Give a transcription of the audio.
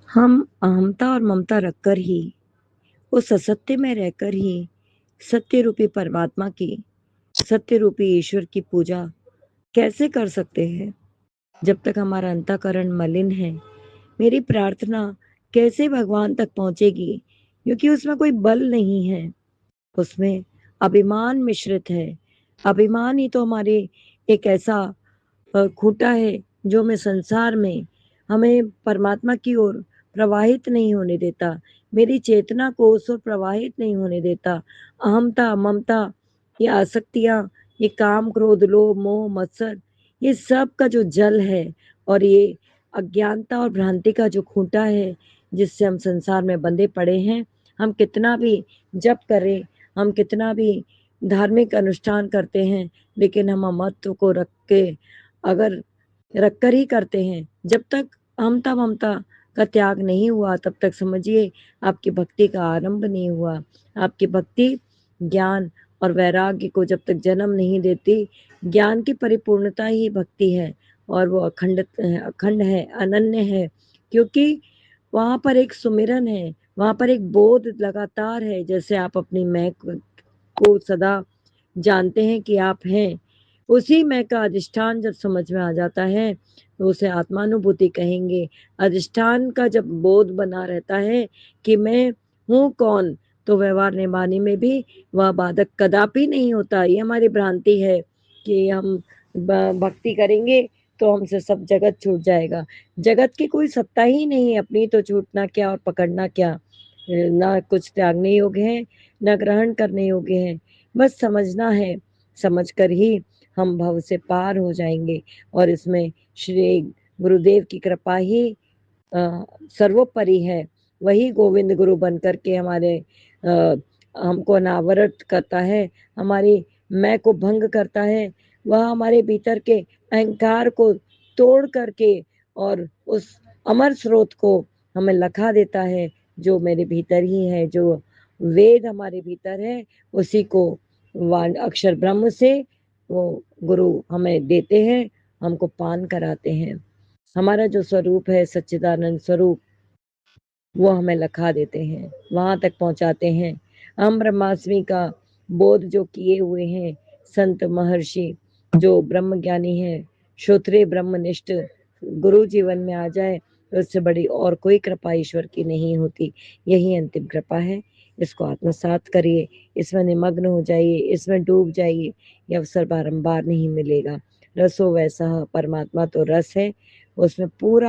हम अहमता और ममता रखकर ही, उस असत्य में रहकर ही सत्य रूपी परमात्मा की, सत्य रूपी ईश्वर की पूजा कैसे कर सकते हैं? जब तक हमारा अंतःकरण मलिन है, मेरी प्रार्थना कैसे भगवान तक पहुंचेगी? क्योंकि उसमें कोई बल नहीं है, उसमें अभिमान मिश्रित है। अभिमान ही तो हमारे एक ऐसा खूंटा है जो हमें संसार में, हमें परमात्मा की ओर प्रवाहित नहीं होने देता। मेरी चेतना को उस ओर प्रवाहित नहीं होने देता। अहमता, ममता, ये आसक्तियाँ, ये काम, क्रोध, लोभ, मोह, मत्सर, ये सब का जो जल है और ये अज्ञानता और भ्रांति का जो खूंटा है, जिससे हम संसार में बंधे पड़े हैं। हम कितना भी जप करें, हम कितना भी धार्मिक अनुष्ठान करते हैं, लेकिन हम ममत्व को रख के अगर रखकर ही करते हैं, जब तक अहमता ममता का त्याग नहीं हुआ, तब तक समझिए आपकी भक्ति का आरंभ नहीं हुआ। आपकी भक्ति ज्ञान और वैराग्य को जब तक जन्म नहीं देती, ज्ञान की परिपूर्णता ही भक्ति है और वो अखंड है, अनन्य है, क्योंकि वहां पर एक सुमिरन है, वहां पर एक बोध लगातार है। जैसे आप अपनी मैं को सदा जानते हैं कि आप हैं, उसी मैं का अधिष्ठान जब समझ में आ जाता है, तो उसे आत्मानुभूति कहेंगे। अधिष्ठान का जब बोध बना रहता है कि मैं हूँ कौन, तो व्यवहार निभाने में भी वह बाधक कदापि नहीं होता। ये हमारी भ्रांति है कि हम भक्ति करेंगे तो हमसे सब जगत छूट जाएगा। जगत की कोई सत्ता ही नहीं है, अपनी तो छूटना क्या और पकड़ना क्या। ना कुछ त्यागने योग्य है, ना ग्रहण करने योग्य है। बस समझना है, समझकर ही हम भव से पार हो जाएंगे। और इसमें श्री गुरुदेव की कृपा ही सर्वोपरि है। वही गोविंद गुरु बन करके हमारे हमको अनावरत करता है, हमारी मैं को भंग करता है। वह हमारे भीतर के अहंकार को तोड़ करके और उस अमर स्रोत को हमें लखा देता है, जो मेरे भीतर ही है। जो वेद हमारे भीतर है, उसी को अक्षर ब्रह्म से वो गुरु हमें देते हैं, हमको पान कराते हैं। हमारा जो स्वरूप है सच्चिदानंद स्वरूप, वो हमें लखा देते हैं, वहां तक पहुंचाते हैं। हम ब्रह्मास्मि का बोध जो किए हुए हैं संत महर्षि, जो ब्रह्म ज्ञानी है, श्रोत्रिय ब्रह्मनिष्ठ गुरु जीवन में आ जाए, तो उससे बड़ी और कोई कृपा ईश्वर की नहीं होती। यही अंतिम कृपा है। इसको आत्मसात करिए, इसमें निमग्न हो जाइए, इसमें डूब जाइए। ये अवसर बारंबार नहीं मिलेगा। रसो वैसा, परमात्मा तो रस है, उसमें पूरा